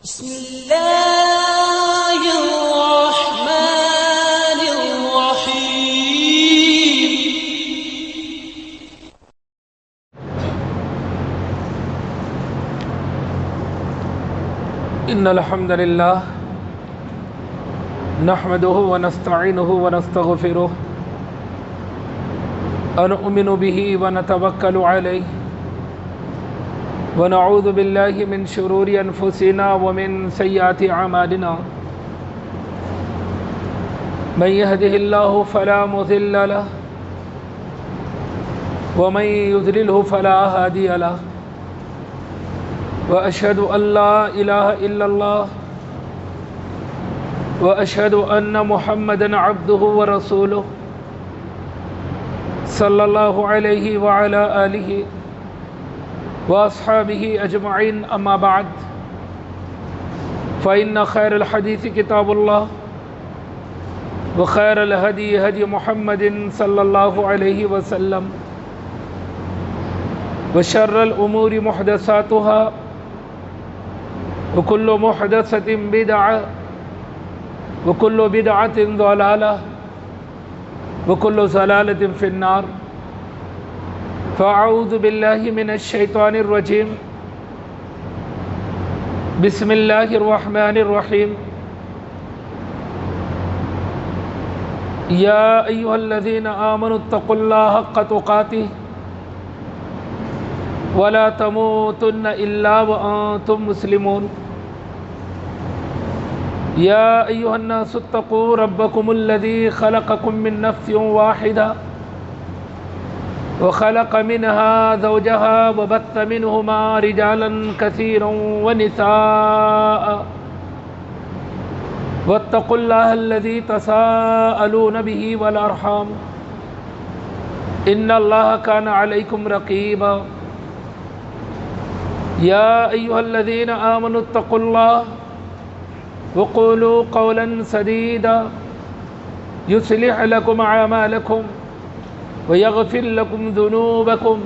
بسم الله الرحمن الرحيم. إن الحمد لله نحمده ونستعينه ونستغفره ونؤمن به ونتوكل عليه ونعوذ بالله من شرور أنفسنا ومن سيئات أعمالنا. من يهده الله فلا مضل له ومن يضلله فلا هادي له. وأشهد أن لا إله إلا الله وأشهد أن محمدًا عبده ورسوله صلى الله عليه وعلى آله وأصحابه أجمعين. أما بعد فإن خير الحديث كتاب الله وخير الهدي هدي محمد صلى الله عليه وسلم وشر الأمور محدثاتها وكل محدثة بدعة وكل بدعة ضلالة وكل ضلالة في النار. فأعوذ بالله من الشيطان الرجيم. بسم الله الرحمن الرحيم. يا أيها الذين آمنوا اتقوا الله حق تقاته ولا تموتن إلا وأنتم مسلمون. يا أيها الناس اتقوا ربكم الذي خلقكم من نفس واحدة وخلق منها زوجها وبث منهما رجالا كثيرا ونساء واتقوا الله الذي تساءلون به والأرحام إن الله كان عليكم رقيبا. يا أيها الذين آمنوا اتقوا الله وقولوا قولا سديدا يصلح لكم أعمالكم ويغفر لكم ذنوبكم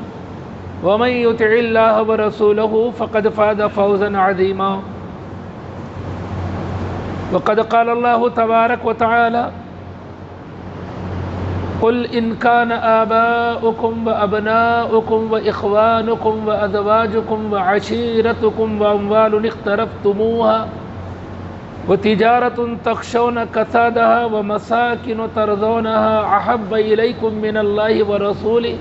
ومن يطع الله ورسوله فقد فاز فوزا عظيما. وقد قال الله تبارك وتعالى قل إن كان آباؤكم وأبناؤكم وإخوانكم وأزواجكم وعشيرتكم وأموال اقترفتموها وتجارة تخشون كسادها ومساكن ترضونها أحب إليكم من الله ورسوله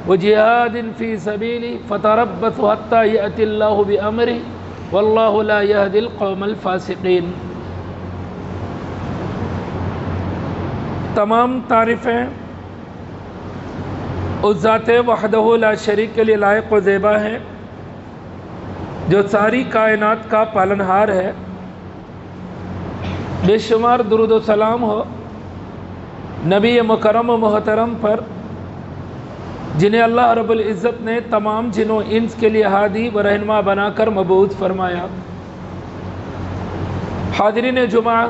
وجهاد في سبيله فتربصوا حتى يأتي الله بأمره والله لا يهدي القوم الفاسقين. تمام تعریفیں اس ذات وحدہ لا شریک کے لیے لائق و زیبا ہیں جو ساری کائنات کا پالنہار ہے. بے شمار درود و سلام ہو نبی مکرم و محترم پر جنہیں اللہ رب العزت نے تمام جن و انس کے لیے ہادی و رہنما بنا کر مبعوث فرمایا. حاضرین جمعہ،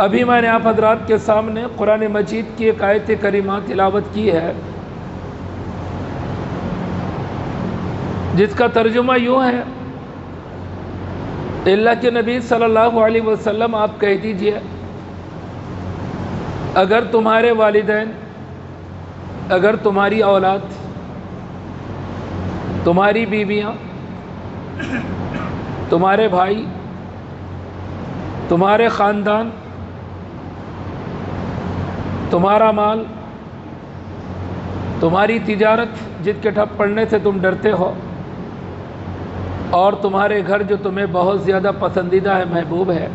ابھی میں نے آپ حضرات کے سامنے قرآن مجید کی ایک آیت کریمہ تلاوت کی ہے جس کا ترجمہ یوں ہے: اللہ کے نبی صلی اللہ علیہ وسلم آپ کہہ دیجئے اگر تمہارے والدین، اگر تمہاری اولاد، تمہاری بیویاں، تمہارے بھائی، تمہارے خاندان، تمہارا مال، تمہاری تجارت جس کے ٹھپ پڑنے سے تم ڈرتے ہو، اور تمہارے گھر جو تمہیں بہت زیادہ پسندیدہ ہے، محبوب ہے،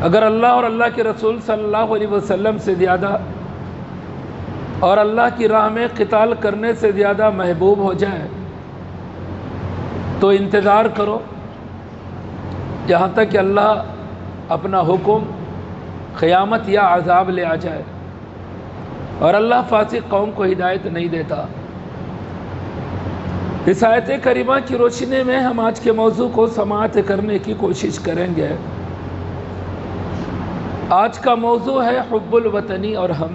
اگر اللہ اور اللہ کے رسول صلی اللہ علیہ وسلم سے زیادہ اور اللہ کی راہ میں قتال کرنے سے زیادہ محبوب ہو جائے تو انتظار کرو یہاں تک کہ اللہ اپنا حکم، قیامت یا عذاب لے آ جائے. اور اللہ فاسق قوم کو ہدایت نہیں دیتا. اس آیت کریمہ کی روشنی میں ہم آج کے موضوع کو سماعت کرنے کی کوشش کریں گے. آج کا موضوع ہے حب الوطنی اور ہم.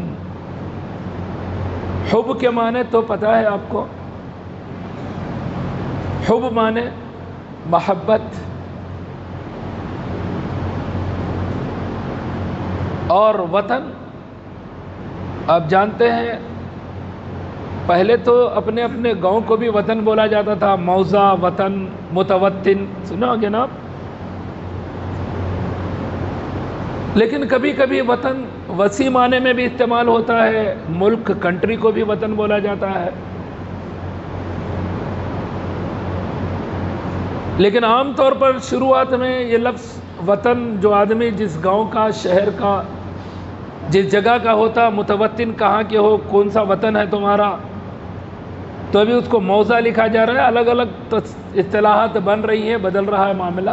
حب کے معنی تو پتہ ہے آپ کو. حب معنی محبت اور وطن، آپ جانتے ہیں پہلے تو اپنے اپنے گاؤں کو بھی وطن بولا جاتا تھا، موضع، وطن، متوطن، سنا ہوگا نا آپ؟ لیکن کبھی کبھی وطن وسیع معنی میں بھی استعمال ہوتا ہے، ملک، کنٹری کو بھی وطن بولا جاتا ہے، لیکن عام طور پر شروعات میں یہ لفظ وطن جو آدمی جس گاؤں کا، شہر کا، جس جگہ کا ہوتا، متوطن کہاں کے ہو، کون سا وطن ہے تمہارا، تو ابھی اس کو موضع لکھا جا رہا ہے، الگ الگ اصطلاحات بن رہی ہیں، بدل رہا ہے معاملہ،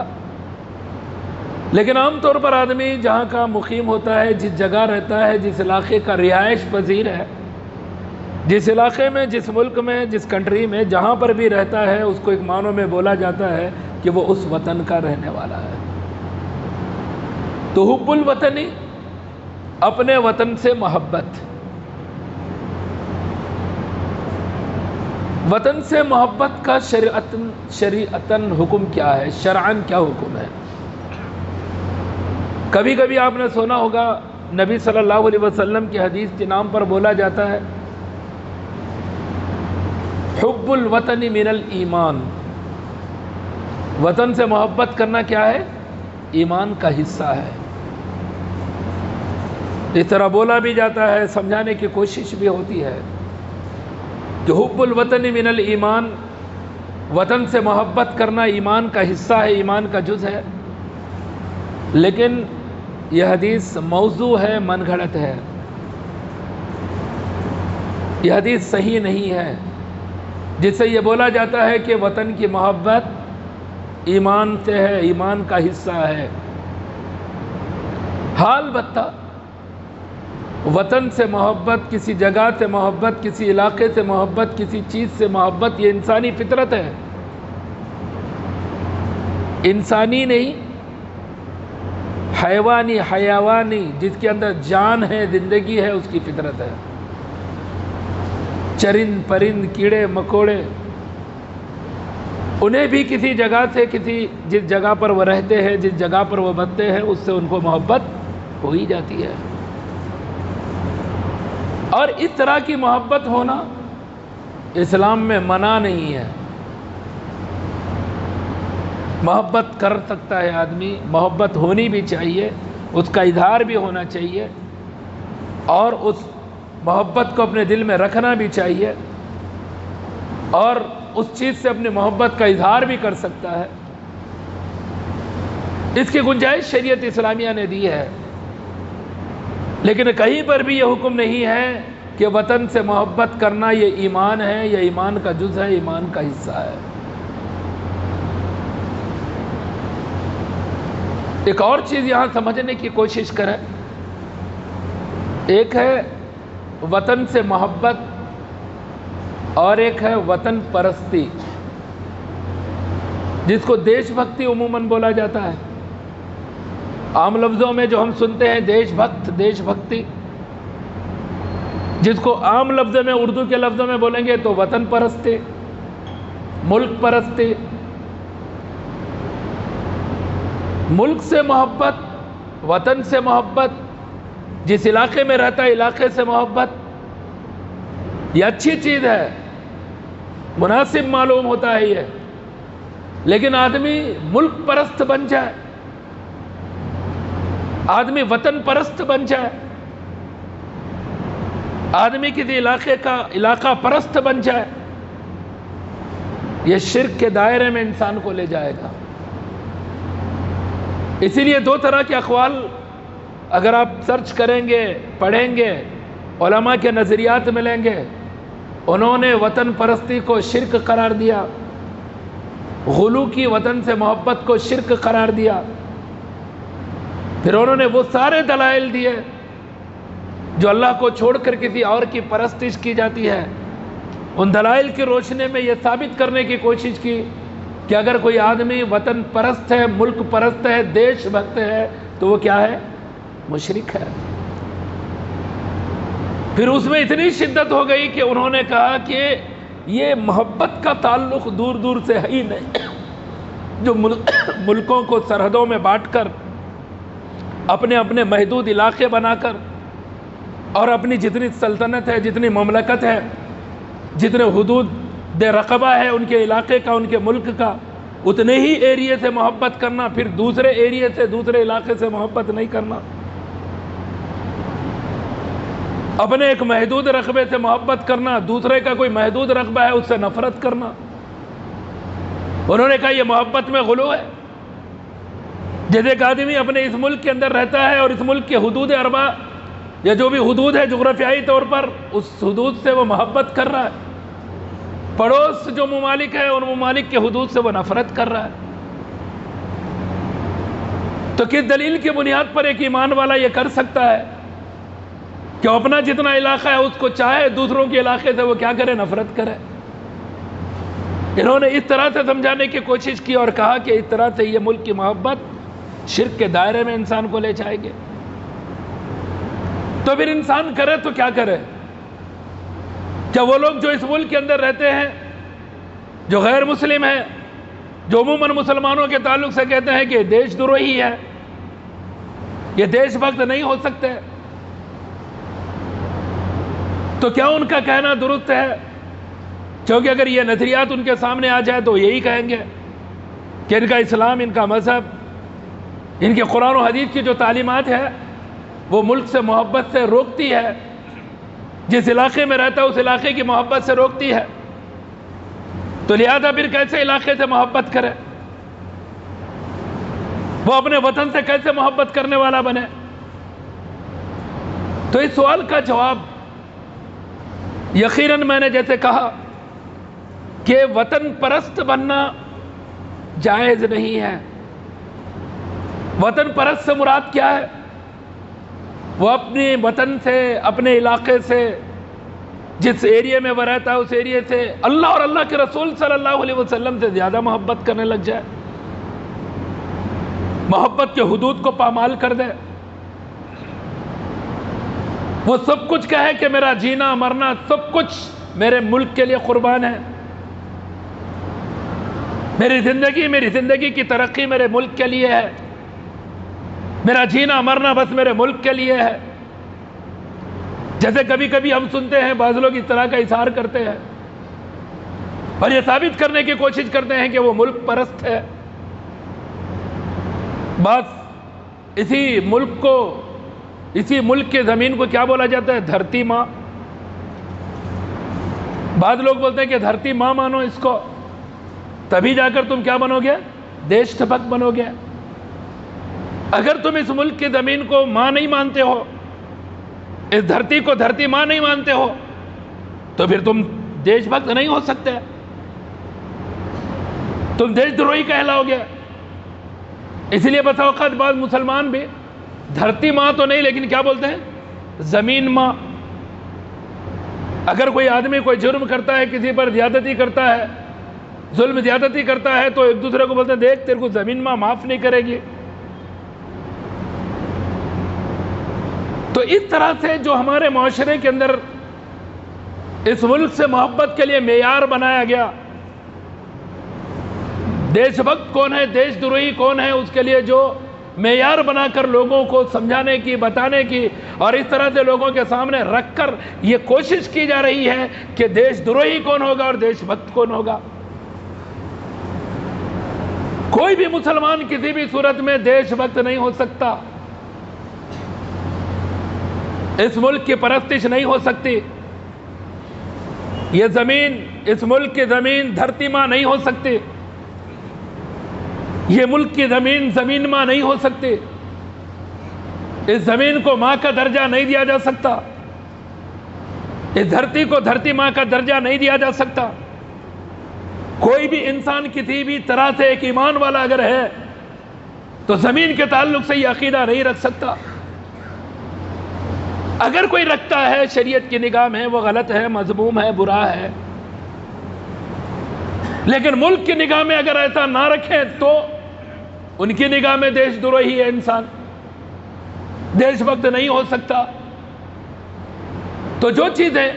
لیکن عام طور پر آدمی جہاں کا مقیم ہوتا ہے، جس جگہ رہتا ہے، جس علاقے کا رہائش پذیر ہے، جس علاقے میں، جس ملک میں، جس کنٹری میں جہاں پر بھی رہتا ہے، اس کو ایک معنوں میں بولا جاتا ہے کہ وہ اس وطن کا رہنے والا ہے۔ تو حب الوطنی، اپنے وطن سے محبت۔ وطن سے محبت کا شریعتاً حکم کیا ہے، شرعاً کیا حکم ہے؟ کبھی کبھی آپ نے سنا ہوگا نبی صلی اللہ علیہ وسلم کی حدیث کے نام پر بولا جاتا ہے حب الوطن من الایمان، وطن سے محبت کرنا کیا ہے؟ ایمان کا حصہ ہے۔ اس طرح بولا بھی جاتا ہے، سمجھانے کی کوشش بھی ہوتی ہے کہ حب الوطن من الایمان، وطن سے محبت کرنا ایمان کا حصہ ہے، ایمان کا جز ہے، لیکن یہ حدیث موضوع ہے، من گھڑت ہے، یہ حدیث صحیح نہیں ہے، جس سے یہ بولا جاتا ہے کہ وطن کی محبت ایمان سے ہے، ایمان کا حصہ ہے۔ حال البتہ وطن سے محبت، کسی جگہ سے محبت، کسی علاقے سے محبت، کسی چیز سے محبت، یہ انسانی فطرت ہے، انسانی نہیں، حیوانی، جس کے اندر جان ہے، زندگی ہے، اس کی فطرت ہے۔ چرند پرند، کیڑے مکوڑے، انہیں بھی کسی جگہ سے، جس جگہ پر وہ رہتے ہیں، جس جگہ پر وہ بستے ہیں، اس سے ان کو محبت ہو ہی جاتی ہے۔ اور اس طرح کی محبت ہونا اسلام میں منع نہیں ہے، محبت کر سکتا ہے آدمی، محبت ہونی بھی چاہیے، اس کا اظہار بھی ہونا چاہیے، اور اس محبت کو اپنے دل میں رکھنا بھی چاہیے، اور اس چیز سے اپنی محبت کا اظہار بھی کر سکتا ہے۔ اس کی گنجائش شریعت اسلامیہ نے دی ہے، لیکن کہیں پر بھی یہ حکم نہیں ہے کہ وطن سے محبت کرنا یہ ایمان ہے، یہ ایمان کا جز ہے، ایمان کا حصہ ہے۔ ایک اور چیز یہاں سمجھنے کی کوشش کریں، ایک ہے وطن سے محبت اور ایک ہے وطن پرستی، جس کو دیش بھکتی عموماً بولا جاتا ہے۔ عام لفظوں میں جو ہم سنتے ہیں دیش بھکت، دیش بھکتی، جس کو عام لفظوں میں، اردو کے لفظوں میں بولیں گے تو وطن پرستی، ملک پرستی۔ ملک سے محبت، وطن سے محبت، جس علاقے میں رہتا ہے علاقے سے محبت، یہ اچھی چیز ہے، مناسب معلوم ہوتا ہے یہ، لیکن آدمی ملک پرست بن جائے، آدمی وطن پرست بن جائے، آدمی کسی علاقے کا علاقہ پرست بن جائے، یہ شرک کے دائرے میں انسان کو لے جائے گا۔ اسی لیے دو طرح کے اقوال اگر آپ سرچ کریں گے، پڑھیں گے، علماء کے نظریات ملیں گے، انہوں نے وطن پرستی کو شرک قرار دیا، غلو کی، وطن سے محبت کو شرک قرار دیا، پھر انہوں نے وہ سارے دلائل دیے جو اللہ کو چھوڑ کر کسی اور کی پرستش کی جاتی ہے، ان دلائل کی روشنی میں یہ ثابت کرنے کی کوشش کی کہ اگر کوئی آدمی وطن پرست ہے، ملک پرست ہے، دیش بھکت ہے، تو وہ کیا ہے؟ مشرک ہے۔ پھر اس میں اتنی شدت ہو گئی کہ انہوں نے کہا کہ یہ محبت کا تعلق دور دور سے ہے ہی نہیں، جو ملکوں کو سرحدوں میں بانٹ کر اپنے اپنے محدود علاقے بنا کر اور اپنی جتنی سلطنت ہے، جتنی مملکت ہے، جتنے حدود رقبہ ہے ان کے علاقے کا، ان کے ملک کا، اتنے ہی ایریے سے محبت کرنا، پھر دوسرے ایریے سے، دوسرے علاقے سے محبت نہیں کرنا، اپنے ایک محدود رقبے سے محبت کرنا، دوسرے کا کوئی محدود رقبہ ہے اس سے نفرت کرنا۔ انہوں نے کہا یہ محبت میں غلو ہے۔ جیسے ایک آدمی اپنے اس ملک کے اندر رہتا ہے اور اس ملک کے حدود اربع یا جو بھی حدود ہے جغرافیائی طور پر، اس حدود سے وہ محبت کر رہا ہے، پڑوس جو ممالک ہے ان ممالک کے حدود سے وہ نفرت کر رہا ہے، تو کس دلیل کی بنیاد پر ایک ایمان والا یہ کر سکتا ہے کہ وہ اپنا جتنا علاقہ ہے اس کو چاہے، دوسروں کے علاقے سے وہ کیا کرے؟ نفرت کرے۔ انہوں نے اس طرح سے سمجھانے کی کوشش کی اور کہا کہ اس طرح سے یہ ملک کی محبت شرک کے دائرے میں انسان کو لے جائے گے۔ تو پھر انسان کرے تو کیا کرے؟ کیا وہ لوگ جو اس ملک کے اندر رہتے ہیں، جو غیر مسلم ہیں، جو عموماً مسلمانوں کے تعلق سے کہتے ہیں کہ یہ دیش دروہی ہے، یہ دیش بھکت نہیں ہو سکتے، تو کیا ان کا کہنا درست ہے؟ کیونکہ اگر یہ نظریات ان کے سامنے آ جائے تو یہی کہیں گے کہ ان کا اسلام، ان کا مذہب، ان کے قرآن و حدیث کی جو تعلیمات ہے وہ ملک سے محبت سے روکتی ہے، جس علاقے میں رہتا ہے اس علاقے کی محبت سے روکتی ہے، تو لہذا پھر کیسے علاقے سے محبت کرے؟ وہ اپنے وطن سے کیسے محبت کرنے والا بنے؟ تو اس سوال کا جواب یقیناً میں نے جیسے کہا کہ وطن پرست بننا جائز نہیں ہے۔ وطن پرست سے مراد کیا ہے؟ وہ اپنے وطن سے، اپنے علاقے سے، جس ایریے میں وہ رہتا ہے اس ایریے سے اللہ اور اللہ کے رسول صلی اللہ علیہ وسلم سے زیادہ محبت کرنے لگ جائے، محبت کے حدود کو پامال کر دے، وہ سب کچھ کہے کہ میرا جینا مرنا سب کچھ میرے ملک کے لیے قربان ہے، میری زندگی کی ترقی میرے ملک کے لیے ہے، میرا جینا مرنا بس میرے ملک کے لیے ہے۔ جیسے کبھی کبھی ہم سنتے ہیں بعض لوگ اس طرح کا اظہار کرتے ہیں اور یہ ثابت کرنے کی کوشش کرتے ہیں کہ وہ ملک پرست ہے۔ بس اسی ملک کے زمین کو کیا بولا جاتا ہے؟ دھرتی ماں۔ بعض لوگ بولتے ہیں کہ دھرتی ماں مانو اس کو، تبھی جا کر تم کیا بنو گے؟ دیش بھکت بنو گے۔ اگر تم اس ملک کی زمین کو ماں نہیں مانتے ہو، اس دھرتی کو دھرتی ماں نہیں مانتے ہو، تو پھر تم دیش بھکت نہیں ہو سکتے، تم دیش دروہی کہلاؤ گے۔ اس لیے بسا اوقات بعض مسلمان بھی دھرتی ماں تو نہیں لیکن کیا بولتے ہیں؟ زمین ماں۔ اگر کوئی آدمی کوئی جرم کرتا ہے، کسی پر زیادتی کرتا ہے، ظلم زیادتی کرتا ہے، تو ایک دوسرے کو بولتے ہیں دیکھ تیرے کو زمین ماں معاف نہیں کرے گی۔ تو اس طرح سے جو ہمارے معاشرے کے اندر اس ملک سے محبت کے لیے معیار بنایا گیا، دیش بھکت کون ہے، دیش دروہی کون ہے، اس کے لیے جو معیار بنا کر لوگوں کو سمجھانے کی، بتانے کی اور اس طرح سے لوگوں کے سامنے رکھ کر یہ کوشش کی جا رہی ہے کہ دیش دروہی کون ہوگا اور دیش بھکت کون ہوگا۔ کوئی بھی مسلمان کسی بھی صورت میں دیش بھکت نہیں ہو سکتا، اس ملک کی پرستش نہیں ہو سکتی، یہ زمین، اس ملک کی زمین دھرتی ماں نہیں ہو سکتی، یہ ملک کی زمین زمین ماں نہیں ہو سکتی، اس زمین کو ماں کا درجہ نہیں دیا جا سکتا، اس دھرتی کو دھرتی ماں کا درجہ نہیں دیا جا سکتا۔ کوئی بھی انسان کسی بھی طرح سے ایک ایمان والا اگر ہے تو زمین کے تعلق سے یہ عقیدہ نہیں رکھ سکتا۔ اگر کوئی رکھتا ہے شریعت کی نگاہ میں وہ غلط ہے، مذموم ہے، برا ہے، لیکن ملک کی نگاہ میں اگر ایسا نہ رکھیں تو ان کی نگاہ میں دیش دروہی ہے انسان، دیش بھکت نہیں ہو سکتا۔ تو جو چیزیں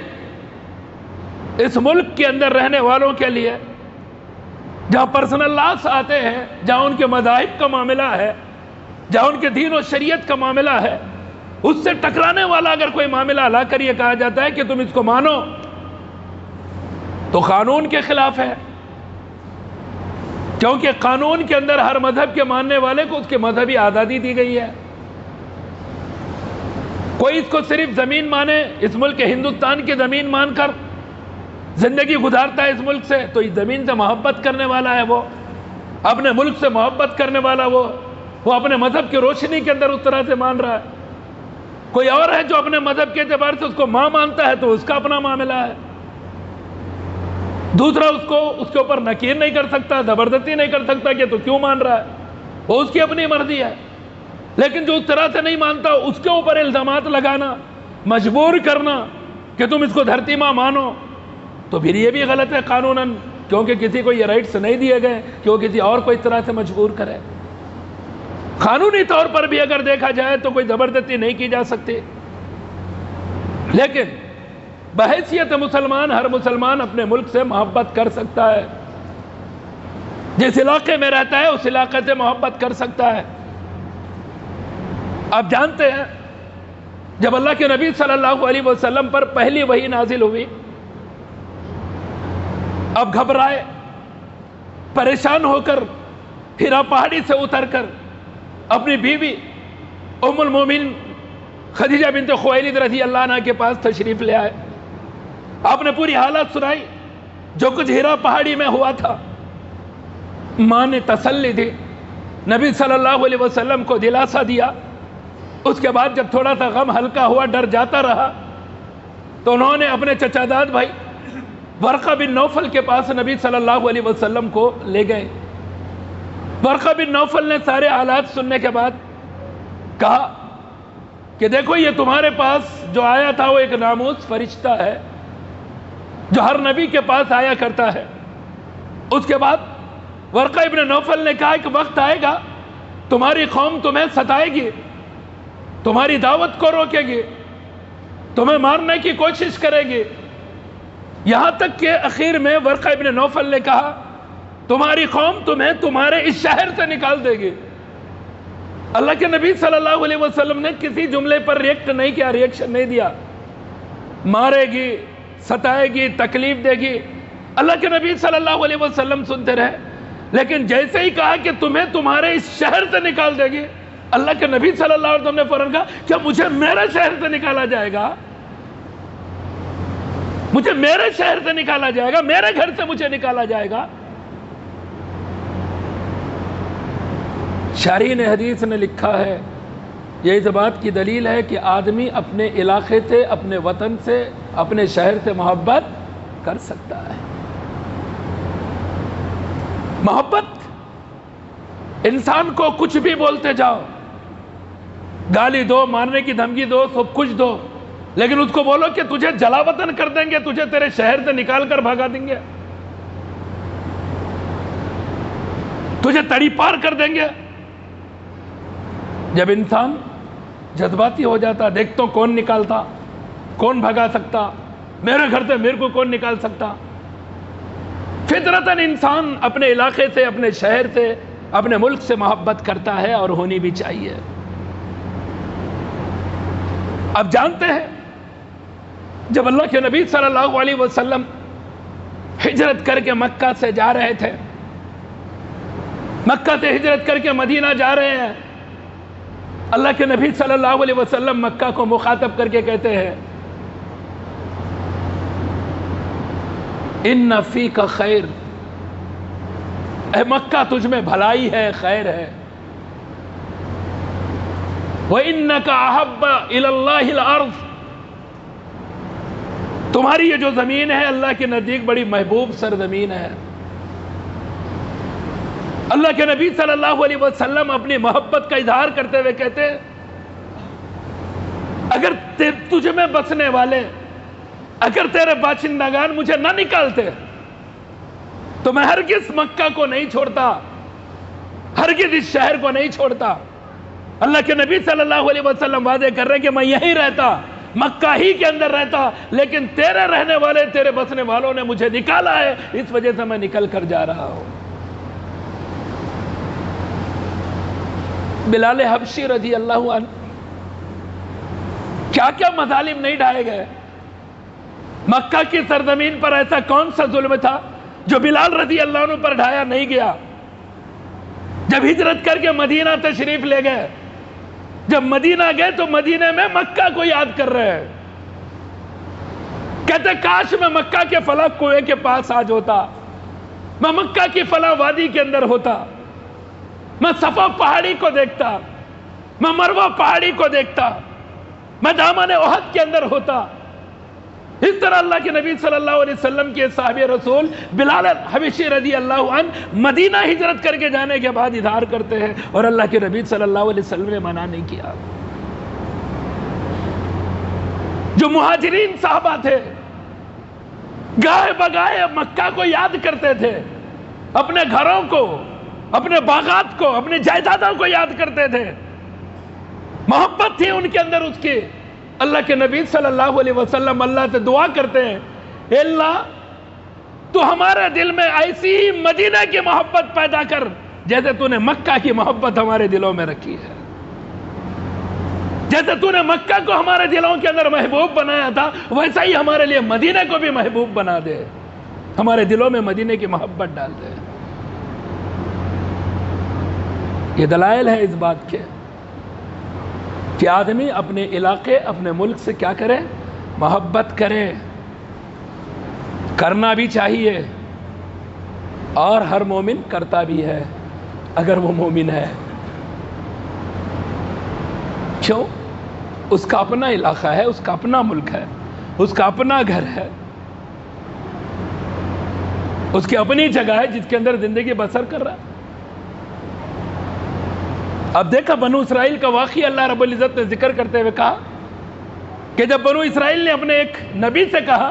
اس ملک کے اندر رہنے والوں کے لیے جہاں پرسنل لاس آتے ہیں، جہاں ان کے مذاہب کا معاملہ ہے، جہاں ان کے دین و شریعت کا معاملہ ہے، اس سے ٹکرانے والا اگر کوئی معاملہ لا کر یہ کہا جاتا ہے کہ تم اس کو مانو، تو قانون کے خلاف ہے، کیونکہ قانون کے اندر ہر مذہب کے ماننے والے کو اس کے مذہبی آزادی دی گئی ہے۔ کوئی اس کو صرف زمین مانے، اس ملک ہندوستان کی زمین مان کر زندگی گزارتا ہے اس ملک سے، تو اس زمین سے محبت کرنے والا ہے، وہ اپنے ملک سے محبت کرنے والا، وہ اپنے مذہب کی روشنی کے اندر اس طرح سے مان رہا ہے۔ کوئی اور ہے جو اپنے مذہب کے اعتبار سے اس کو ماں مانتا ہے، تو اس کا اپنا معاملہ ہے۔ دوسرا اس کے اوپر نکیر نہیں کر سکتا، زبردستی نہیں کر سکتا کہ تو کیوں مان رہا ہے، وہ اس کی اپنی مرضی ہے۔ لیکن جو اس طرح سے نہیں مانتا، اس کے اوپر الزامات لگانا، مجبور کرنا کہ تم اس کو دھرتی ماں مانو، تو پھر یہ بھی غلط ہے قانوناً، کیونکہ کسی کو یہ رائٹس نہیں دیے گئے کہ وہ کسی اور کو اس طرح سے مجبور کرے۔ قانونی طور پر بھی اگر دیکھا جائے تو کوئی زبردستی نہیں کی جا سکتی، لیکن بحیثیت مسلمان ہر مسلمان اپنے ملک سے محبت کر سکتا ہے، جس علاقے میں رہتا ہے اس علاقے سے محبت کر سکتا ہے۔ آپ جانتے ہیں جب اللہ کے نبی صلی اللہ علیہ وسلم پر پہلی وحی نازل ہوئی، اب گھبرائے، پریشان ہو کر ہیرا پہاڑی سے اتر کر اپنی بیوی ام المومنین خدیجہ بنت خویلد رضی اللہ عنہ کے پاس تشریف لے آئے۔ آپ نے پوری حالت سنائی جو کچھ ہیرا پہاڑی میں ہوا تھا۔ ماں نے تسلی دی، نبی صلی اللہ علیہ وسلم کو دلاسا دیا۔ اس کے بعد جب تھوڑا سا غم ہلکا ہوا، ڈر جاتا رہا، تو انہوں نے اپنے چچا داد بھائی ورقہ بن نوفل کے پاس نبی صلی اللہ علیہ وسلم کو لے گئے۔ ورقہ بن نوفل نے سارے حالات سننے کے بعد کہا کہ دیکھو یہ تمہارے پاس جو آیا تھا وہ ایک ناموس فرشتہ ہے جو ہر نبی کے پاس آیا کرتا ہے۔ اس کے بعد ورقہ ابن نوفل نے کہا کہ وقت آئے گا تمہاری قوم تمہیں ستائے گی، تمہاری دعوت کو روکے گی، تمہیں مارنے کی کوشش کرے گی، یہاں تک کہ اخیر میں ورقہ ابن نوفل نے کہا تمہاری قوم تمہیں تمہارے اس شہر سے نکال دے گی۔ اللہ کے نبی صلی اللہ علیہ وسلم نے کسی جملے پر ریئیکٹ نہیں کیا، ریئیکشن نہیں دیا۔ مارے گی، ستائے گی، تکلیف دے گی، اللہ کے نبی صلی اللہ علیہ وسلم سنتے رہے۔ لیکن جیسے ہی کہا کہ تمہیں تمہارے اس شہر سے نکال دے گی، اللہ کے نبی صلی اللہ علیہ وسلم نے فوراً کہا کیا مجھے میرے شہر سے نکالا جائے گا؟ مجھے میرے شہر سے نکالا جائے گا، میرے گھر سے مجھے نکالا جائے گا؟ شارحین حدیث نے لکھا ہے یہ اس بات کی دلیل ہے کہ آدمی اپنے علاقے سے، اپنے وطن سے، اپنے شہر سے محبت کر سکتا ہے۔ محبت انسان کو کچھ بھی بولتے جاؤ، گالی دو، مارنے کی دھمکی دو، سب کچھ دو، لیکن اس کو بولو کہ تجھے جلا وطن کر دیں گے، تجھے تیرے شہر سے نکال کر بھگا دیں گے، تجھے تڑی پار کر دیں گے۔ جب انسان جذباتی ہو جاتا، دیکھتا ہوں کون نکالتا، کون بھگا سکتا، میرے گھر سے میرے کو کون نکال سکتا۔ فطرتاً انسان اپنے علاقے سے، اپنے شہر سے، اپنے ملک سے محبت کرتا ہے، اور ہونی بھی چاہیے۔ اب جانتے ہیں جب اللہ کے نبی صلی اللہ علیہ وسلم ہجرت کر کے مکہ سے جا رہے تھے، مکہ سے ہجرت کر کے مدینہ جا رہے ہیں، اللہ کے نبی صلی اللہ علیہ وسلم مکہ کو مخاطب کر کے کہتے ہیں ان فیک خیر، اے مکہ تجھ میں بھلائی ہے، خیر ہے۔ وَإِنَّكَ أَحَبَّ إِلَى اللَّهِ الْأَرْضِ، تمہاری یہ جو زمین ہے اللہ کے نزدیک بڑی محبوب سرزمین ہے۔ اللہ کے نبی صلی اللہ علیہ وسلم اپنی محبت کا اظہار کرتے ہوئے کہتے ہیں اگر تجھ میں بسنے والے، اگر تیرے باشندگان مجھے نہ نکالتے تو میں ہرگز مکہ کو نہیں چھوڑتا، ہرگز اس شہر کو نہیں چھوڑتا۔ اللہ کے نبی صلی اللہ علیہ وسلم وعدے کر رہے ہیں کہ میں یہیں رہتا، مکہ ہی کے اندر رہتا، لیکن تیرے رہنے والے، تیرے بسنے والوں نے مجھے نکالا ہے، اس وجہ سے میں نکل کر جا رہا ہوں۔ بلال حبشی رضی اللہ عنہ کیا کیا مظالم نہیں ڈھائے گئے. مکہ کی سرزمین پر ایسا کون سا ظلم تھا جو بلال رضی اللہ عنہ پر ڈھایا نہیں گیا. جب ہجرت کر کے مدینہ تشریف لے گئے, جب مدینہ گئے تو مدینہ میں مکہ کو یاد کر رہے ہیں. کہتے کاش میں مکہ کے فلاں کنویں کے پاس آج ہوتا, میں مکہ کی فلاں وادی کے اندر ہوتا, میں صفا پہاڑی کو دیکھتا, میں مروہ پہاڑی کو دیکھتا, میں دامن احد کے اندر ہوتا. اس طرح اللہ کے نبی صلی اللہ علیہ وسلم کے صحابی رسول بلال حبشی رضی اللہ عنہ مدینہ ہجرت کر کے جانے کے بعد اظہار کرتے ہیں, اور اللہ کے نبی صلی اللہ علیہ وسلم نے منع نہیں کیا. جو مہاجرین صحابہ تھے گائے بگائے مکہ کو یاد کرتے تھے, اپنے گھروں کو, اپنے باغات کو, اپنی جائیدادوں کو یاد کرتے تھے. محبت تھی ان کے اندر اس کی. اللہ کے نبی صلی اللہ علیہ وسلم اللہ سے دعا کرتے ہیں, اے اللہ تو ہمارے دل میں ایسی ہی مدینہ کی محبت پیدا کر جیسے تو نے مکہ کی محبت ہمارے دلوں میں رکھی ہے. جیسے تو نے مکہ کو ہمارے دلوں کے اندر محبوب بنایا تھا, ویسا ہی ہمارے لیے مدینہ کو بھی محبوب بنا دے, ہمارے دلوں میں مدینہ کی محبت ڈال دے. یہ دلائل ہے اس بات کے کہ آدمی اپنے علاقے, اپنے ملک سے کیا کرے, محبت کرے. کرنا بھی چاہیے, اور ہر مومن کرتا بھی ہے اگر وہ مومن ہے. کیوں؟ اس کا اپنا علاقہ ہے, اس کا اپنا ملک ہے, اس کا اپنا گھر ہے, اس کی اپنی جگہ ہے جس کے اندر زندگی بسر کر رہا ہے. اب دیکھا بنو اسرائیل کا واقعہ اللہ رب العزت نے ذکر کرتے ہوئے کہا کہ جب بنو اسرائیل نے اپنے ایک نبی سے کہا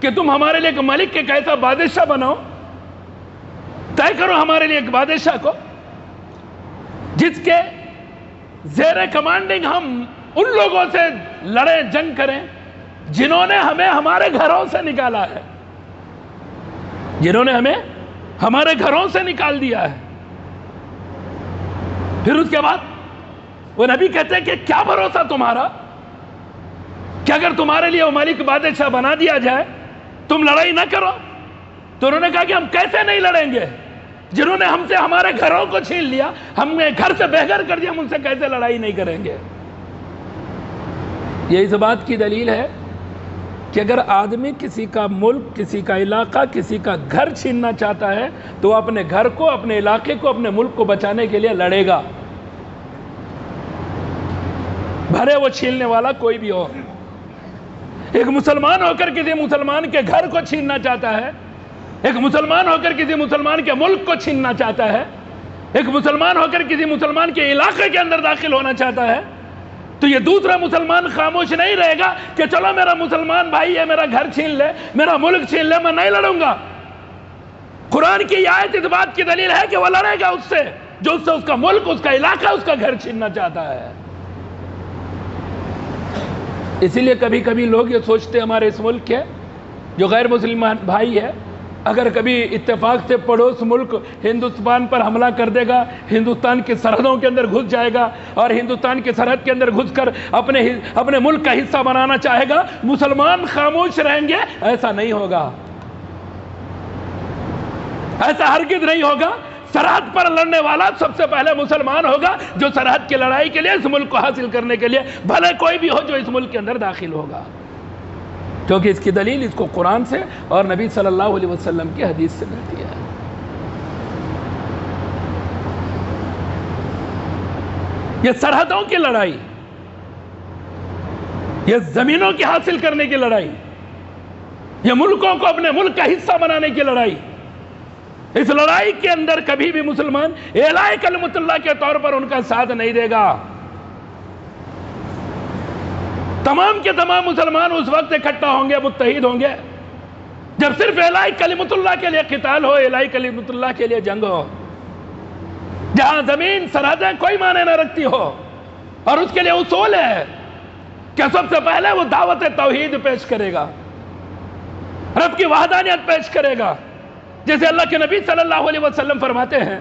کہ تم ہمارے لیے ایک ملک, ایک ایسا بادشاہ بناؤ, طے کرو ہمارے لیے ایک بادشاہ کو جس کے زیر کمانڈنگ ہم ان لوگوں سے لڑیں, جنگ کریں جنہوں نے ہمیں ہمارے گھروں سے نکالا ہے, جنہوں نے ہمیں ہمارے گھروں سے نکال دیا ہے. پھر اس کے بعد وہ نبی کہتے ہیں کہ کیا بھروسہ تمہارا کہ اگر تمہارے لیے وہ ملک بادشاہ بنا دیا جائے تم لڑائی نہ کرو. تو انہوں نے کہا کہ ہم کیسے نہیں لڑیں گے, جنہوں نے ہم سے ہمارے گھروں کو چھین لیا, ہم نے گھر سے بے گھر کر دیا, ہم ان سے کیسے لڑائی نہیں کریں گے. یہ اس بات کی دلیل ہے کہ اگر آدمی کسی کا ملک, کسی کا علاقہ, کسی کا گھر چھیننا چاہتا ہے تو وہ اپنے گھر کو, اپنے علاقے کو, اپنے ملک کو بچانے کے لیے لڑے گا, بھرے وہ چھیننے والا کوئی بھی ہو. ایک مسلمان ہو کر کسی مسلمان کے گھر کو چھیننا چاہتا ہے, ایک مسلمان ہو کر کسی مسلمان کے ملک کو چھیننا چاہتا ہے, ایک مسلمان ہو کر کسی مسلمان کے علاقے کے اندر داخل ہونا چاہتا ہے, تو یہ دوسرا مسلمان خاموش نہیں رہے گا کہ چلو میرا مسلمان بھائی ہے, میرا گھر چھین لے, میرا ملک چھین لے, میں نہیں لڑوں گا. قرآن کی یہ آیت اس بات کی دلیل ہے کہ وہ لڑے گا اس سے جو اس سے اس کا ملک, اس کا علاقہ, اس کا گھر چھیننا چاہتا ہے. اسی لیے کبھی کبھی لوگ یہ سوچتے ہمارے اس ملک کے جو غیر مسلمان بھائی ہے, اگر کبھی اتفاق سے پڑوس ملک ہندوستان پر حملہ کر دے گا, ہندوستان کی سرحدوں کے اندر گھس جائے گا اور ہندوستان کی سرحد کے اندر گھس کر اپنے ملک کا حصہ بنانا چاہے گا, مسلمان خاموش رہیں گے؟ ایسا نہیں ہوگا, ایسا ہرگز نہیں ہوگا. سرحد پر لڑنے والا سب سے پہلے مسلمان ہوگا جو سرحد کی لڑائی کے لیے, اس ملک کو حاصل کرنے کے لیے, بھلے کوئی بھی ہو جو اس ملک کے اندر داخل ہوگا, کیونکہ اس کی دلیل اس کو قرآن سے اور نبی صلی اللہ علیہ وسلم کی حدیث سے ملتی ہے. یہ سرحدوں کی لڑائی, یہ زمینوں کی حاصل کرنے کی لڑائی, یہ ملکوں کو اپنے ملک کا حصہ بنانے کی لڑائی, اس لڑائی کے اندر کبھی بھی مسلمان اعلاء کلمت اللہ کے طور پر ان کا ساتھ نہیں دے گا. تمام کے تمام مسلمان اس وقت اکٹھا ہوں گے, متحد ہوں گے جب صرف اعلاء کلمت اللہ کے لیے قتال ہو, اعلاء کلمت اللہ کے لیے جنگ ہو, جہاں زمین سرحدیں کوئی معنی نہ رکھتی ہو, اور اس کے لیے اصول ہے کہ سب سے پہلے وہ دعوت توحید پیش کرے گا, رب کی وحدانیت پیش کرے گا, جیسے اللہ کے نبی صلی اللہ علیہ وسلم فرماتے ہیں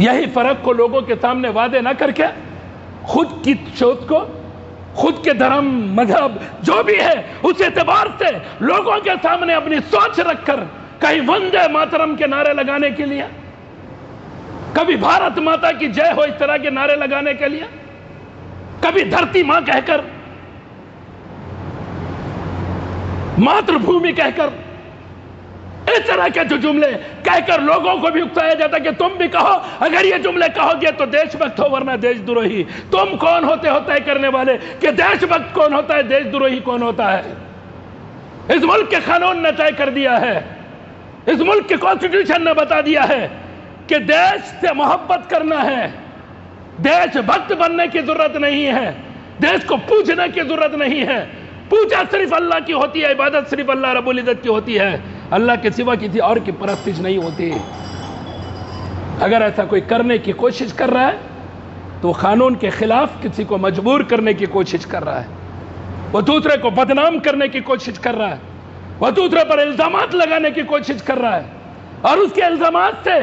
یہی فرق کو لوگوں کے سامنے واضح نہ کر کے خود کی سوچ کو، خود کے دھرم، مذہب جو بھی ہے اس اعتبار سے لوگوں کے سامنے اپنی سوچ رکھ کر کہیں وندے ماترم کے نعرے لگانے کے لیے، کبھی بھارت ماتا کی جے ہو اس طرح کے نعرے لگانے کے لیے، کبھی دھرتی ماں کہہ کر، ماتر بھومی کہہ کر، اس طرح کے جو جملے کہہ کر لوگوں کو بھی اکسایا جاتا کہ تم بھی کہو، اگر یہ جملے کہو گے تو دیش بھکت ہو ورنہ دیش دروہی۔ تم کون ہوتے ہو طے کرنے والے کہ دیش بھکت کون ہوتا ہے، دیش دروہی کون ہوتا ہے؟ اس ملک کے قانون نے طے کر دیا ہے، اس ملک کے کانسٹیٹیوشن نے بتا دیا ہے کہ دیش سے محبت کرنا ہے، دیش بھکت بننے کی ضرورت نہیں ہے، دیش کو پوجنے کی ضرورت نہیں ہے۔ پوجا صرف اللہ کی ہوتی ہے، عبادت صرف اللہ رب العزت کی ہوتی ہے، اللہ کے سوا کسی اور کی پرستش نہیں ہوتی۔ اگر ایسا کوئی کرنے کی کوشش کر رہا ہے تو قانون کے خلاف کسی کو مجبور کرنے کی کوشش کر رہا ہے، وہ دوسرے کو بدنام کرنے کی کوشش کر رہا ہے، وہ دوسرے پر الزامات لگانے کی کوشش کر رہا ہے، اور اس کے الزامات سے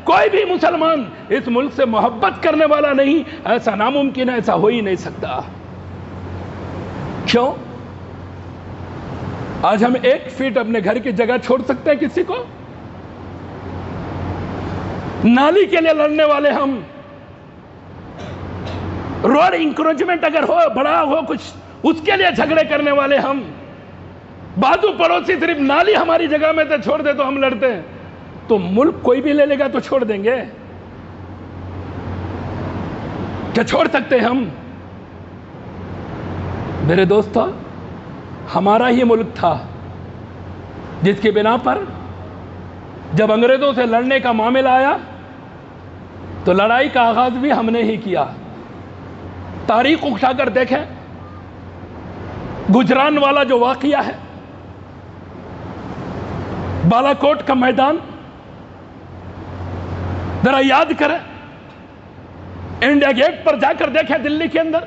کوئی بھی مسلمان اس ملک سے محبت کرنے والا نہیں۔ ایسا ناممکن ہے، ایسا ہو ہی نہیں سکتا۔ کیوں؟ آج ہم 1 فٹ اپنے گھر کی جگہ چھوڑ سکتے ہیں کسی کو؟ نالی کے لیے لڑنے والے ہم، روڈ انکروچمنٹ اگر ہو، بڑا ہو کچھ، اس کے لیے جھگڑے کرنے والے ہم، بازو پڑوسی صرف نالی ہماری جگہ میں سے چھوڑ دے تو ہم لڑتے ہیں، تو ملک کوئی بھی لے لے گا تو چھوڑ دیں گے؟ کیا چھوڑ سکتے ہیں ہم؟ میرے دوستو، ہمارا ہی ملک تھا جس کی بنا پر جب انگریزوں سے لڑنے کا معاملہ آیا تو لڑائی کا آغاز بھی ہم نے ہی کیا۔ تاریخ اٹھا کر دیکھیں، گجران والا جو واقعہ ہے، بالا کوٹ کا میدان ذرا یاد کریں، انڈیا گیٹ پر جا کر دیکھیں، دلی کے اندر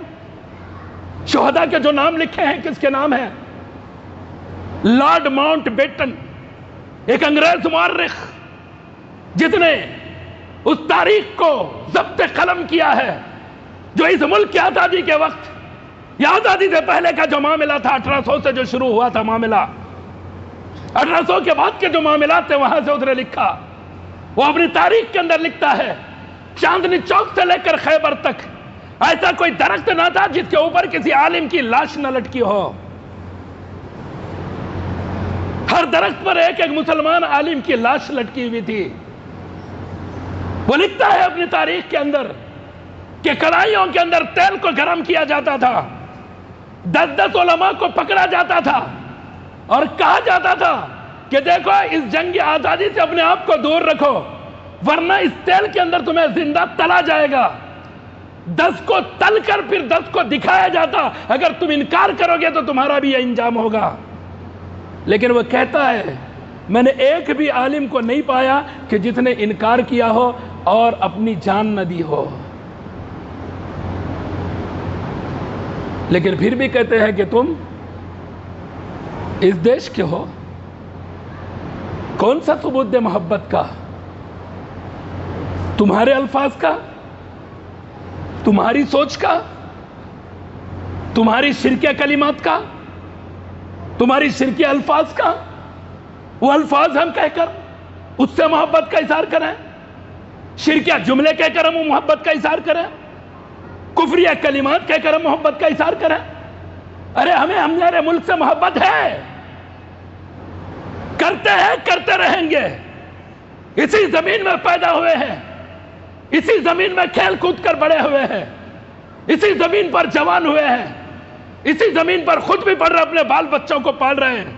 شہداء کے جو نام لکھے ہیں کس کے نام ہیں؟ لارڈ ماؤنٹ بیٹن، ایک انگریز مورخ جس نے اس تاریخ کو ضبط قلم کیا ہے، جو اس ملک کی آزادی کے وقت یا آزادی سے پہلے کا جو معاملہ تھا، 1800 سے جو شروع ہوا تھا معاملہ، 1800 کے بعد کے جو معاملات تھے وہاں سے اس نے لکھا۔ وہ اپنی تاریخ کے اندر لکھتا ہے، چاندنی چوک سے لے کر خیبر تک ایسا کوئی درخت نہ تھا جس کے اوپر کسی عالم کی لاش نہ لٹکی ہو۔ ہر درخت پر ایک ایک مسلمان عالم کی لاش لٹکی ہوئی تھی۔ وہ لکھتا ہے اپنی تاریخ کے اندر کہ کڑھائیوں کے اندر تیل کو گرم کیا جاتا تھا، 10 علماء کو پکڑا جاتا تھا اور کہا جاتا تھا کہ دیکھو اس جنگ آزادی سے اپنے آپ کو دور رکھو ورنہ اس تیل کے اندر تمہیں زندہ تلا جائے گا۔ 10 کو تل کر پھر 10 کو دکھایا جاتا، اگر تم انکار کرو گے تو تمہارا بھی یہ انجام ہوگا۔ لیکن وہ کہتا ہے میں نے ایک بھی عالم کو نہیں پایا کہ جس نے انکار کیا ہو اور اپنی جان نہ دی ہو، لیکن پھر بھی کہتے ہیں کہ تم اس دیش کے ہو۔ کون سا ثبوت دے محبت کا؟ تمہارے الفاظ کا؟ تمہاری سوچ کا؟ تمہاری شرکیہ کلمات کا؟ تمہاری شرکیہ الفاظ کا؟ وہ الفاظ ہم کہہ کر اس سے محبت کا اظہار کریں، شرکیہ جملے کہہ کر ہم محبت کا اظہار کریں، کفریہ کلمات کہہ کر ہم محبت کا اظہار کریں؟ ارے ہمیں ہمارے ملک سے محبت ہے، کرتے ہیں، کرتے رہیں گے۔ اسی زمین میں پیدا ہوئے ہیں، اسی زمین میں کھیل کود کر بڑے ہوئے ہیں، اسی زمین پر جوان ہوئے ہیں، اسی زمین پر خود بھی پڑھ رہے، اپنے بال بچوں کو پال رہے ہیں،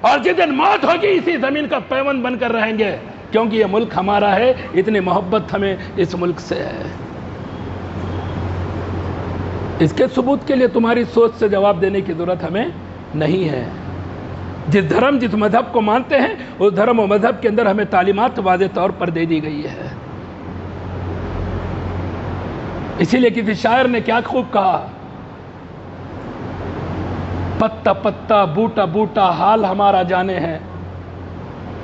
اور جس دن موت ہوگی اسی زمین کا پیوند بن کر رہیں گے، کیونکہ یہ ملک ہمارا ہے، اتنی محبت ہمیں اس ملک سے ہے۔ اس کے ثبوت کے لیے تمہاری سوچ سے جواب دینے کی ضرورت ہمیں نہیں ہے۔ جس دھرم جس مذہب کو مانتے ہیں اس دھرم و مذہب کے اندر ہمیں تعلیمات واضح طور پر دے دی گئی ہے۔ اسی لیے کسی شاعر نے کیا خوب کہا، پتا پتا بوٹا بوٹا حال ہمارا جانے ہیں،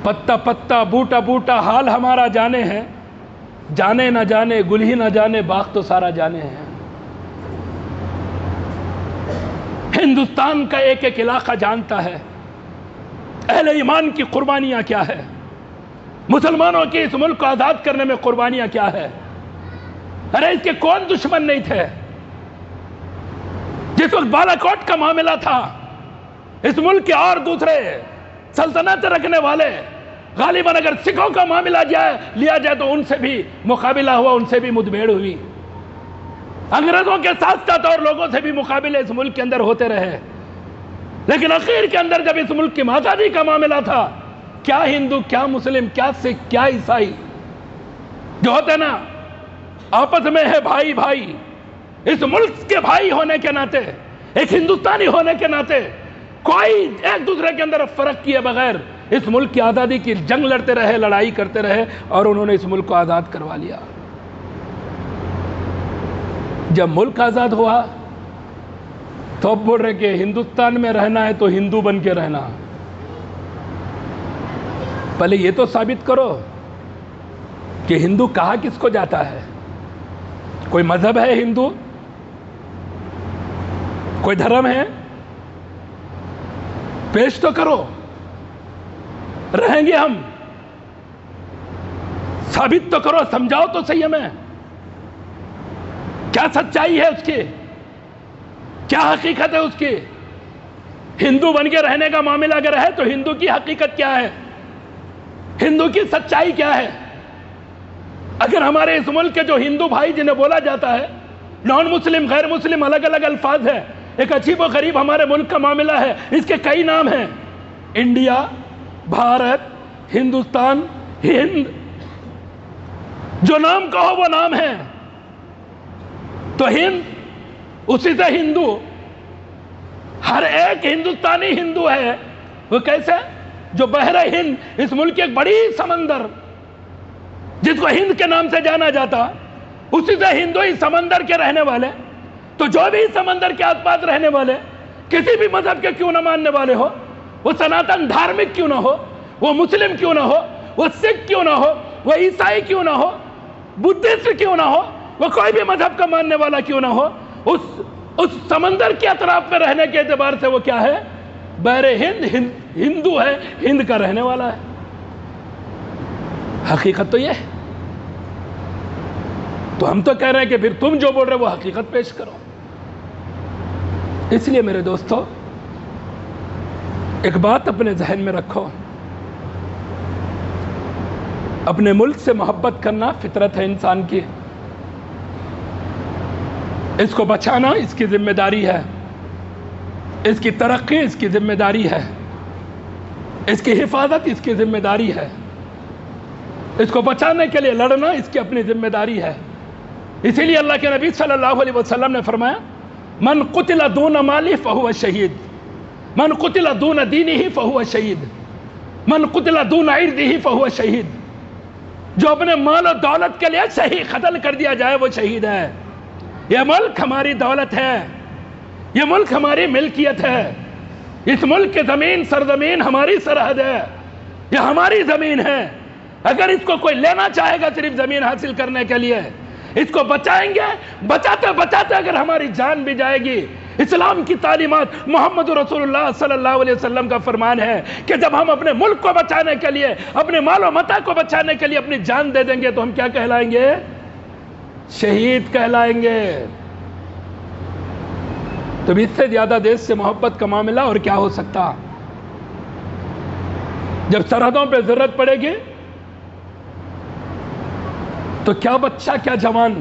پتا پتا بوٹا بوٹا حال ہمارا جانے ہیں، جانے نہ جانے گل ہی نہ جانے باغ تو سارا جانے ہیں۔ ہندوستان کا ایک ایک علاقہ جانتا ہے اہل ایمان کی قربانیاں کیا ہے، مسلمانوں کے اس ملک کو آزاد کرنے میں قربانیاں کیا ہے۔ ارے اس کے کون دشمن نہیں تھے؟ جس وقت بالا کوٹ کا معاملہ تھا، اس ملک کے اور دوسرے سلطنت رکھنے والے غالباً اگر سکھوں کا معاملہ لیا جائے تو ان سے بھی مقابلہ ہوا، ان سے بھی مدبھیڑ ہوئی، انگریزوں کے ساتھ ساتھ اور لوگوں سے بھی مقابلے اس ملک کے اندر ہوتے رہے، لیکن اخیر کے اندر جب اس ملک کی آزادی کا معاملہ تھا، کیا ہندو کیا مسلم کیا سکھ کیا عیسائی جو ہوتے نا آپس میں ہے بھائی بھائی، اس ملک کے بھائی ہونے کے ناطے، ایک ہندوستانی ہونے کے ناطے کوئی ایک دوسرے کے اندر فرق کیے بغیر اس ملک کی آزادی کی جنگ لڑتے رہے، لڑائی کرتے رہے، اور انہوں نے اس ملک کو آزاد کروا لیا۔ جب ملک آزاد ہوا تو اب بول رہے کہ ہندوستان میں رہنا ہے تو ہندو بن کے رہنا۔ پہلے یہ تو ثابت کرو کہ ہندو کہا کس کو جاتا ہے؟ کوئی مذہب ہے ہندو؟ کوئی دھرم ہے؟ پیش تو کرو، رہیں گے ہم، ثابت تو کرو، سمجھاؤ تو صحیح ہمیں کیا سچائی ہے اس کی، کیا حقیقت ہے اس کی۔ ہندو بن کے رہنے کا معاملہ اگر ہے تو ہندو کی حقیقت کیا ہے، ہندو کی سچائی کیا ہے۔ اگر ہمارے اس ملک کے جو ہندو بھائی جنہیں بولا جاتا ہے، نان مسلم غیر مسلم الگ الگ الفاظ ہے، ایک عجیب و غریب ہمارے ملک کا معاملہ ہے، اس کے کئی نام ہیں، انڈیا، بھارت، ہندوستان، ہند، جو نام کہو وہ نام ہے۔ تو ہند، اسی سے ہندو، ہر ایک ہندوستانی ہندو ہے۔ وہ کیسے؟ جو بحر ہند، اس ملک کی ایک بڑی سمندر جس کو ہند کے نام سے جانا جاتا، اسی سے ہندو، اس سمندر کے رہنے والے۔ تو جو بھی سمندر کے آس پاس رہنے والے کسی بھی مذہب کے کیوں نہ ماننے والے ہو، وہ سناتن دھارمک کیوں نہ ہو، وہ مسلم کیوں نہ ہو، وہ سکھ کیوں نہ ہو، وہ عیسائی کیوں نہ ہو، بدھسٹ کیوں نہ ہو، وہ کوئی بھی مذہب کا ماننے والا کیوں نہ ہو، اس سمندر کے اطراف میں رہنے کے اعتبار سے وہ کیا ہے؟ بحر ہند، ہندو ہے، ہند کا رہنے والا ہے۔ حقیقت تو یہ ہے۔ تو ہم تو کہہ رہے ہیں کہ پھر تم جو بول رہے وہ حقیقت پیش کرو۔ اس لیے میرے دوستو، ایک بات اپنے ذہن میں رکھو، اپنے ملک سے محبت کرنا فطرت ہے انسان کی، اس کو بچانا اس کی ذمہ داری ہے، اس کی ترقی اس کی ذمہ داری ہے، اس کی حفاظت اس کی ذمہ داری ہے، اس کو بچانے کے لیے لڑنا اس کی اپنی ذمہ داری ہے۔ اسی لیے اللہ کے نبی صلی اللہ علیہ وسلم نے فرمایا، من قتل دون مالی فہو شہید، من قتل دون دینہ فہو شہید، من قتل دون عرضہ فہو شہید۔ جو اپنے مال و دولت کے لیے صحیح قتل کر دیا جائے وہ شہید ہے۔ یہ ملک ہماری دولت ہے، یہ ملک ہماری ملکیت ہے، اس ملک کی زمین سرزمین ہماری سرحد ہے، یہ ہماری زمین ہے۔ اگر اس کو کوئی لینا چاہے گا صرف زمین حاصل کرنے کے لیے، اس کو بچائیں گے، بچاتے بچاتے اگر ہماری جان بھی جائے گی۔ اسلام کی تعلیمات، محمد رسول اللہ صلی اللہ علیہ وسلم کا فرمان ہے کہ جب ہم اپنے ملک کو بچانے کے لیے، اپنے مال و متاع کو بچانے کے لیے اپنی جان دے دیں گے تو ہم کیا کہلائیں گے؟ شہید کہلائیں گے۔ تو اس سے زیادہ دیش سے محبت کا معاملہ اور کیا ہو سکتا؟ جب سرحدوں پہ ضرورت پڑے گی تو کیا بچہ کیا جوان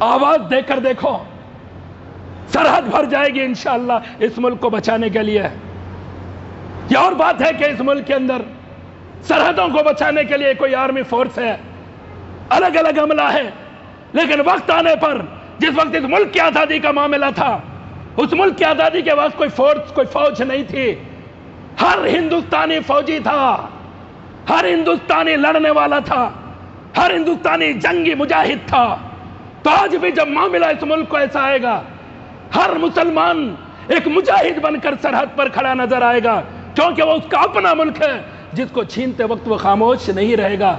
آواز دے کر دیکھو، سرحد بھر جائے گی انشاءاللہ اس ملک کو بچانے کے لیے۔ یہ اور بات ہے کہ اس ملک کے اندر سرحدوں کو بچانے کے لیے کوئی آرمی فورس ہے، الگ الگ عملہ ہے، لیکن وقت آنے پر جس وقت اس ملک کی آزادی کا معاملہ تھا، اس ملک کی آزادی کے وقت کوئی فورس، کوئی فوج نہیں تھی، ہر ہندوستانی فوجی تھا، ہر ہندوستانی لڑنے والا تھا، ہر ہندوستانی جنگی مجاہد تھا۔ تو آج بھی جب معاملہ اس ملک کو ایسا آئے گا، ہر مسلمان ایک مجاہد بن کر سرحد پر کھڑا نظر آئے گا، کیونکہ وہ اس کا اپنا ملک ہے جس کو چھینتے وقت وہ خاموش نہیں رہے گا،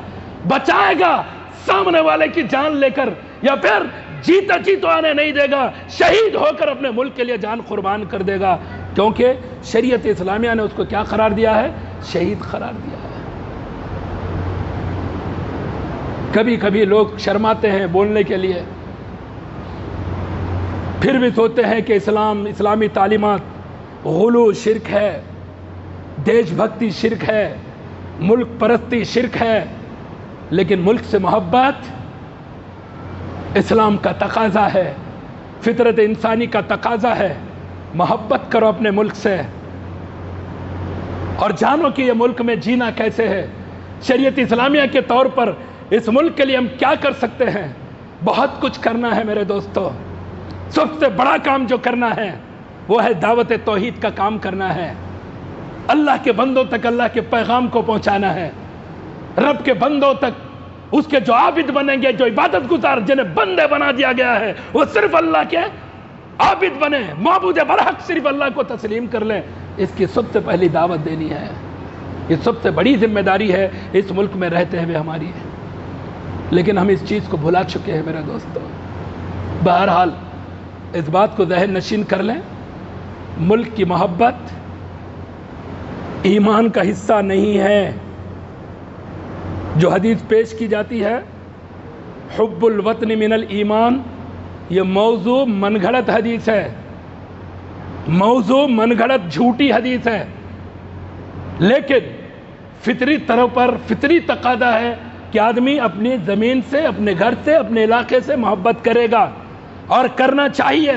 بچائے گا، سامنے والے کی جان لے کر یا پھر جیتا جی تو آنے نہیں دے گا، شہید ہو کر اپنے ملک کے لیے جان قربان کر دے گا، کیونکہ شریعت اسلامیہ نے اس کو کیا قرار دیا ہے؟ شہید قرار دیا ہے۔ کبھی کبھی لوگ شرماتے ہیں بولنے کے لیے، پھر بھی سوچتے ہیں کہ اسلامی تعلیمات غلو شرک ہے، دیش بھکتی شرک ہے، ملک پرستی شرک ہے، لیکن ملک سے محبت اسلام کا تقاضا ہے، فطرت انسانی کا تقاضا ہے۔ محبت کرو اپنے ملک سے اور جانو کہ یہ ملک میں جینا کیسے ہے۔ شریعت اسلامیہ کے طور پر اس ملک کے لیے ہم کیا کر سکتے ہیں؟ بہت کچھ کرنا ہے میرے دوستو۔ سب سے بڑا کام جو کرنا ہے وہ ہے دعوت توحید کا کام کرنا ہے، اللہ کے بندوں تک اللہ کے پیغام کو پہنچانا ہے، رب کے بندوں تک اس کے جو عابد بنیں گے، جو عبادت گزار جنہیں بندے بنا دیا گیا ہے، وہ صرف اللہ کے عابد بنے، معبود برحق صرف اللہ کو تسلیم کر لیں۔ اس کی سب سے پہلی دعوت دینی ہے، یہ سب سے بڑی ذمہ داری ہے اس ملک میں رہتے ہوئے ہماری ہے، لیکن ہم اس چیز کو بھلا چکے ہیں میرے دوستو۔ بہرحال اس بات کو ذہن نشین کر لیں، ملک کی محبت ایمان کا حصہ نہیں ہے۔ جو حدیث پیش کی جاتی ہے حب الوطن من الایمان، یہ موضوع من گھڑت حدیث ہے، موضوع من گھڑت جھوٹی حدیث ہے، لیکن فطری طرح پر فطری تقاضا ہے کہ آدمی اپنی زمین سے، اپنے گھر سے، اپنے علاقے سے محبت کرے گا، اور کرنا چاہیے۔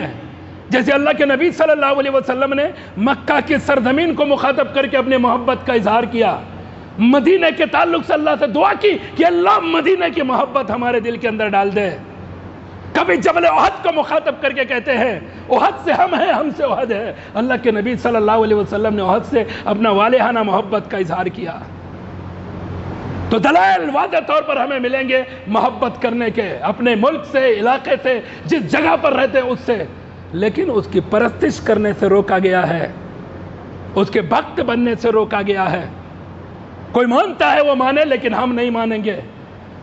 جیسے اللہ کے نبی صلی اللہ علیہ وسلم نے مکہ کی سرزمین کو مخاطب کر کے اپنے محبت کا اظہار کیا، مدینہ کے تعلق سے اللہ سے دعا کی کہ اللہ مدینہ کی محبت ہمارے دل کے اندر ڈال دے۔ کبھی جبل احد کو مخاطب کر کے کہتے ہیں احد سے ہم ہیں، ہم سے احد ہے۔ اللہ کے نبی صلی اللہ علیہ وسلم نے احد سے اپنا والہانہ محبت کا اظہار کیا۔ تو دلائل واضح طور پر ہمیں ملیں گے محبت کرنے کے، اپنے ملک سے، علاقے سے، جس جگہ پر رہتے ہیں اس سے، لیکن اس کی پرستش کرنے سے روکا گیا ہے، اس کے بھکت بننے سے روکا گیا ہے۔ کوئی مانتا ہے وہ مانے، لیکن ہم نہیں مانیں گے۔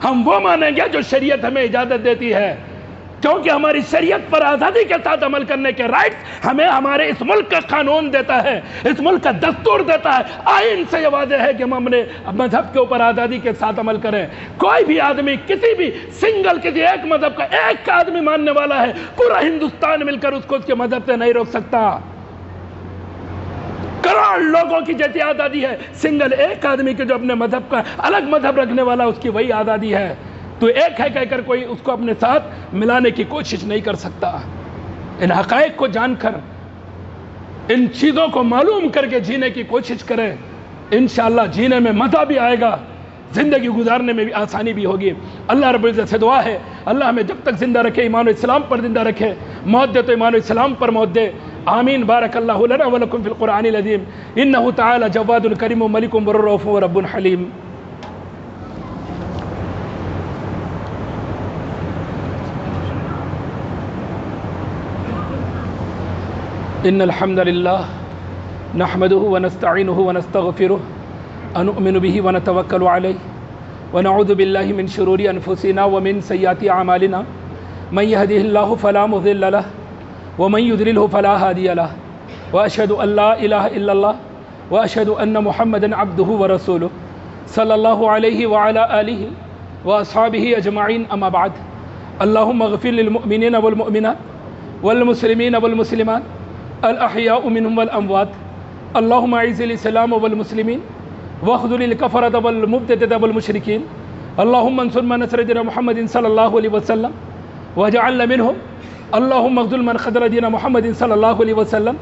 ہم وہ مانیں گے جو شریعت ہمیں اجازت دیتی ہے، کیونکہ ہماری شریعت پر آزادی کے ساتھ عمل کرنے کے رائٹس ہمیں ہمارے اس ملک کا قانون دیتا ہے، اس ملک کا دستور دیتا ہے، آئین سے یہ واضح ہے کہ ہم اپنے مذہب کے اوپر آزادی کے ساتھ عمل کریں۔ کوئی بھی آدمی کسی بھی کسی ایک مذہب کا ایک آدمی ماننے والا ہے، پورا ہندوستان مل کر اس کو اس کے مذہب سے نہیں روک سکتا۔ کروڑ لوگوں کی جیسی آزادی ہے، سنگل ایک آدمی کے جو اپنے مذہب کا الگ مذہب رکھنے والا اس کی وہی آزادی ہے۔ تو ایک ہے کہہ کر کوئی اس کو اپنے ساتھ ملانے کی کوشش نہیں کر سکتا۔ ان حقائق کو جان کر، ان چیزوں کو معلوم کر کے جینے کی کوشش کریں، انشاءاللہ جینے میں مزہ بھی آئے گا، زندگی گزارنے میں بھی آسانی بھی ہوگی۔ اللہ رب العزت سے دعا ہے اللہ ہمیں جب تک زندہ رکھے ایمان و اسلام پر زندہ رکھے، موت دے تو ایمان و اسلام پر موت دے۔ آمین۔ بارک اللہ لنا ولکم فی القرآن العظیم، انہ تعالی جواد کریم ملک رؤوف رب حلیم۔ ان الحمد للہ نحمده ونستعینه ونستغفره ونؤمن به ونتوکل علیہ ونعوذ باللہ من شرور انفسنا ومن سیئات اعمالنا من يهده الله فلا مضل له ومن يضلل فلا هادي له واشهد ان لا اله الا الله واشهد ان محمدا عبده ورسوله صلی اللہ علیہ وعلى آلہ واصحابہ اجمعین، اما بعد۔ اللہم اغفر للمؤمنین والمؤمنات والمسلمین والمسلمات الاحیاء منهم والاموات، اللہم اعز الاسلام والمسلمین واخذل الکفرۃ والمبتدعۃ والمشرکین، اللہم انصر من نصر دین محمد صلی اللہ علیہ وسلم واجعلنا منهم، اللہم اخذل من خذل دین محمد صلی اللہ علیہ وسلم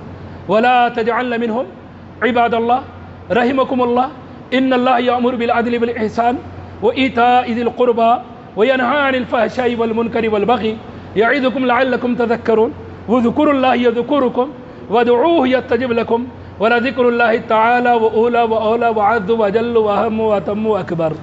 ولا تجعلنا منهم۔ عباد اللہ رحمکم اللہ، ان اللہ یأمر بالعدل والإحسان وإیتاء ذی القربى وینہی عن الفحشاء والمنکر والبغی یعظکم لعلکم تذکرون، وذکروا اللہ یذکرکم وادعوه یستجب لکم ولذکر اللہ تعالی وأولی وأولی وأعز وأجل وأهم وأتم وأکبر۔